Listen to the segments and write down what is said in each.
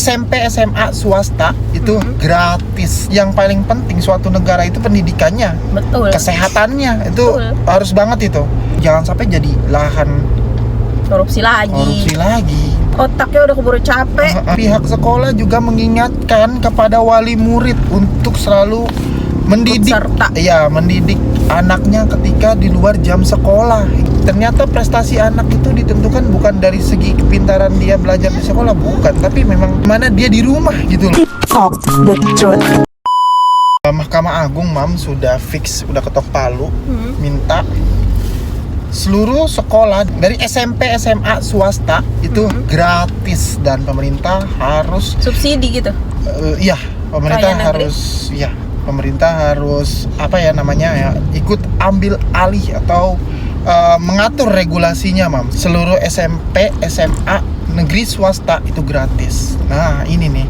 SMP, SMA swasta itu gratis. Yang paling penting suatu negara itu pendidikannya, betul, kesehatannya itu betul. harus banget itu. Jangan sampai jadi lahan korupsi lagi. Otaknya udah keburu capek. Pihak sekolah juga mengingatkan kepada wali murid untuk selalu mendidik anaknya ketika di luar jam sekolah. Ternyata prestasi anak itu ditentukan bukan dari segi kepintaran dia belajar di sekolah, bukan, tapi memang mana dia di rumah gitu loh. Mahkamah Agung sudah fix, udah ketok palu, minta seluruh sekolah dari SMP, SMA swasta itu gratis dan pemerintah harus subsidi gitu. Iya, pemerintah harus ikut ambil alih atau mengatur regulasinya, seluruh SMP, SMA negeri swasta itu gratis. Nah ini nih,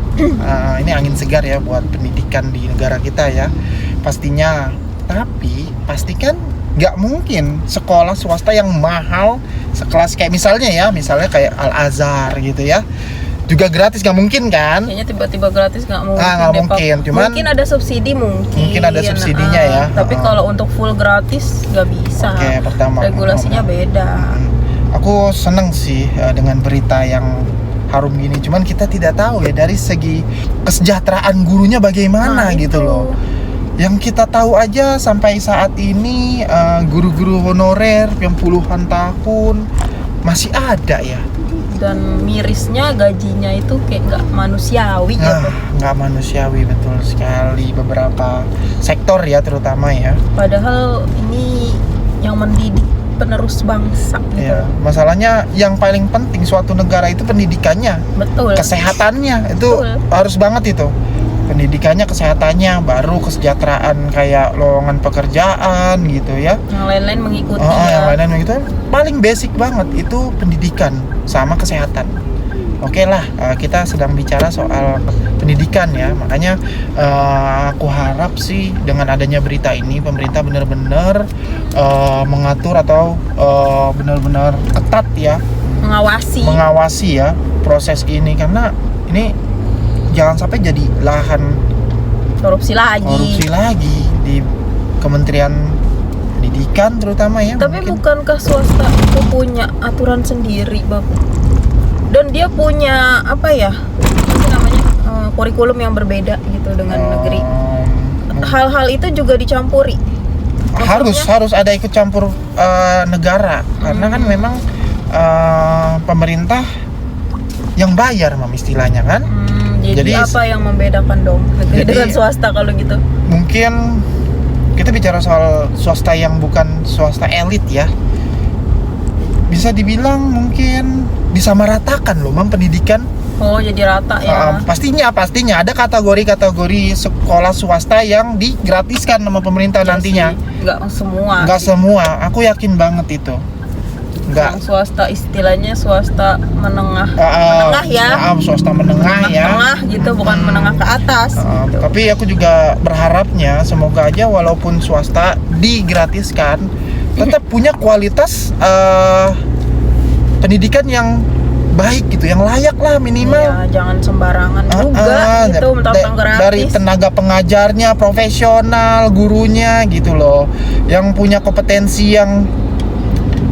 ini angin segar ya buat pendidikan di negara kita ya, pastinya. Tapi pastikan nggak mungkin sekolah swasta yang mahal sekelas kayak misalnya kayak Al-Azhar gitu ya juga gratis, nggak mungkin kan? Kayaknya tiba-tiba gratis nggak mungkin. Nggak mungkin. Cuman mungkin ada subsidi mungkin ada subsidinya ya. Tapi kalau untuk full gratis nggak bisa. Oke, pertama regulasinya beda. Aku seneng sih dengan berita yang harum gini. Cuman kita tidak tahu ya dari segi kesejahteraan gurunya bagaimana gitu loh. Yang kita tahu aja sampai saat ini guru-guru honorer yang puluhan tahun masih ada ya. Dan mirisnya gajinya itu kayak nggak manusiawi gitu. Nggak manusiawi, betul sekali. Beberapa sektor ya terutama ya. Padahal ini yang mendidik penerus bangsa gitu. Ya, masalahnya yang paling penting suatu negara itu pendidikannya, betul, kesehatannya itu harus banget itu. Pendidikannya, kesehatannya, baru kesejahteraan kayak lowongan pekerjaan gitu ya. Yang lain-lain mengikuti Yang lain-lain mengikuti. Paling basic banget itu pendidikan sama kesehatan. Oke lah, kita sedang bicara soal pendidikan ya. Makanya aku harap sih dengan adanya berita ini pemerintah benar-benar mengatur atau benar-benar ketat ya, mengawasi ya proses ini, karena ini jangan sampai jadi lahan korupsi lagi di Kementerian Pendidikan terutama ya. Tapi bukankah swasta itu punya aturan sendiri, Bang? Dan dia punya kurikulum yang berbeda gitu dengan negeri. Hal-hal itu juga dicampuri. Harus ada ikut campur negara, karena kan memang pemerintah yang bayar istilahnya kan. Jadi apa yang membedakan dong negeri dengan swasta kalau gitu? Mungkin kita bicara soal swasta yang bukan swasta elit ya, bisa dibilang mungkin disamaratakan loh pendidikan. Oh, jadi rata ya. Pastinya ada kategori-kategori sekolah swasta yang digratiskan sama pemerintah nantinya. Nggak semua. Aku yakin banget itu. Yang swasta istilahnya swasta menengah swasta menengah gitu, bukan menengah ke atas gitu. Tapi aku juga berharapnya semoga aja walaupun swasta digratiskan tetap punya kualitas pendidikan yang baik gitu, yang layak lah minimal. Jangan sembarangan juga gitu mentang-mentang gratis. Dari tenaga pengajarnya profesional, gurunya gitu loh, yang punya kompetensi yang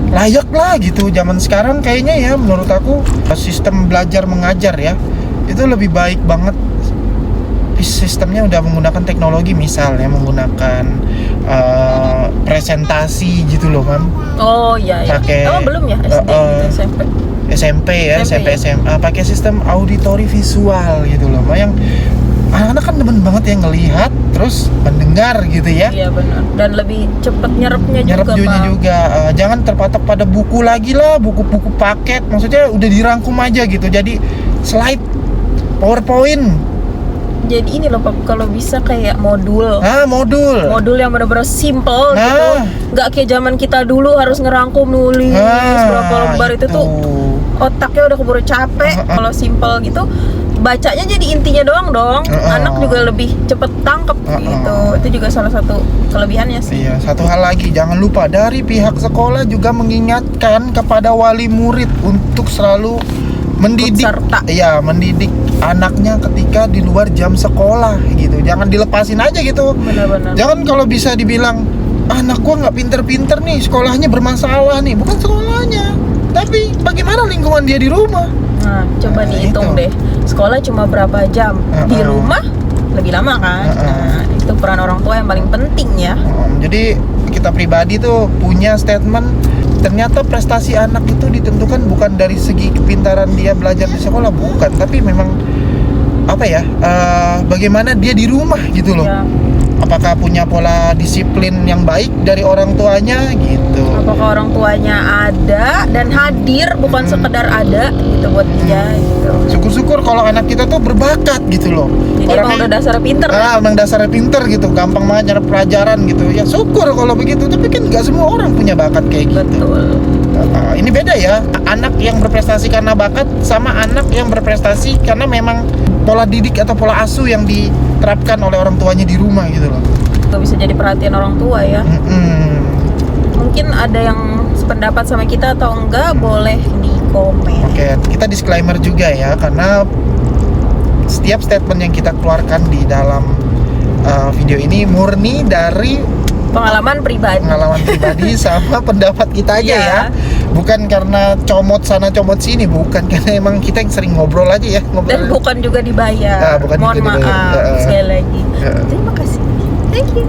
layak lah gitu. Zaman sekarang kayaknya ya menurut aku sistem belajar mengajar ya itu lebih baik banget. Sistemnya udah menggunakan teknologi, misalnya menggunakan presentasi gitu loh Oh iya. Belum ya SD SMP SMA pakai sistem auditori visual gitu loh, yang anak-anak kan demen banget ya ngelihat terus mendengar gitu ya. Iya benar. Dan lebih cepet nyerapnya juga. Jangan terpatok pada buku lagi lah, buku-buku paket. Maksudnya udah dirangkum aja gitu. Jadi slide, PowerPoint. Jadi ini loh Pak, kalau bisa kayak modul. Modul yang benar-benar simple gitu. Nggak kayak zaman kita dulu harus ngerangkum nulis berapa lembar itu tuh otaknya udah keburu capek. Kalau simple gitu bacanya jadi intinya doang anak juga lebih cepet tangkep gitu. Itu juga salah satu kelebihannya sih. Iya, satu hal lagi jangan lupa dari pihak sekolah juga mengingatkan kepada wali murid untuk selalu mendidik, serta. ya mendidik anaknya ketika di luar jam sekolah gitu. Jangan dilepasin aja gitu. Benar-benar. Jangan kalau bisa dibilang anak gua nggak pinter-pinter nih, sekolahnya bermasalah nih. Bukan sekolahnya, tapi bagaimana lingkungan dia di rumah. Nah, coba Nah, dihitung itu. deh. Sekolah cuma berapa jam? Di rumah lebih lama kan? Nah, itu peran orang tua yang paling penting ya. Jadi kita pribadi tuh punya statement, ternyata prestasi anak itu ditentukan bukan dari segi kepintaran dia belajar di sekolah, bukan, tapi memang apa ya, bagaimana dia di rumah gitu loh. Ya. Apakah punya pola disiplin yang baik dari orang tuanya gitu. Apakah orang tuanya ada dan hadir, bukan sekedar ada gitu buat dia gitu. Syukur-syukur kalau anak kita tuh berbakat gitu loh. Jadi emang udah dasar pinter. Emang dasarnya pinter gitu, gampang banget nyerap pelajaran gitu. Ya syukur kalau begitu, tapi kan nggak semua orang punya bakat kayak gitu. Betul. Ini beda ya, anak yang berprestasi karena bakat sama anak yang berprestasi karena memang pola didik atau pola asuh yang diterapkan oleh orang tuanya di rumah gitu loh. Gak bisa jadi perhatian orang tua ya. Mungkin ada yang sependapat sama kita atau enggak, boleh di komen. Oke, kita disclaimer juga ya, karena setiap statement yang kita keluarkan di dalam video ini murni dari Pengalaman pribadi sama pendapat kita aja Iya. ya. Bukan karena comot sana comot sini, bukan, karena emang kita yang sering ngobrol aja ya, dan bukan juga dibayar. Bukan Mohon juga dibayar. maaf sekali lagi. Ya. Terima kasih. Thank you.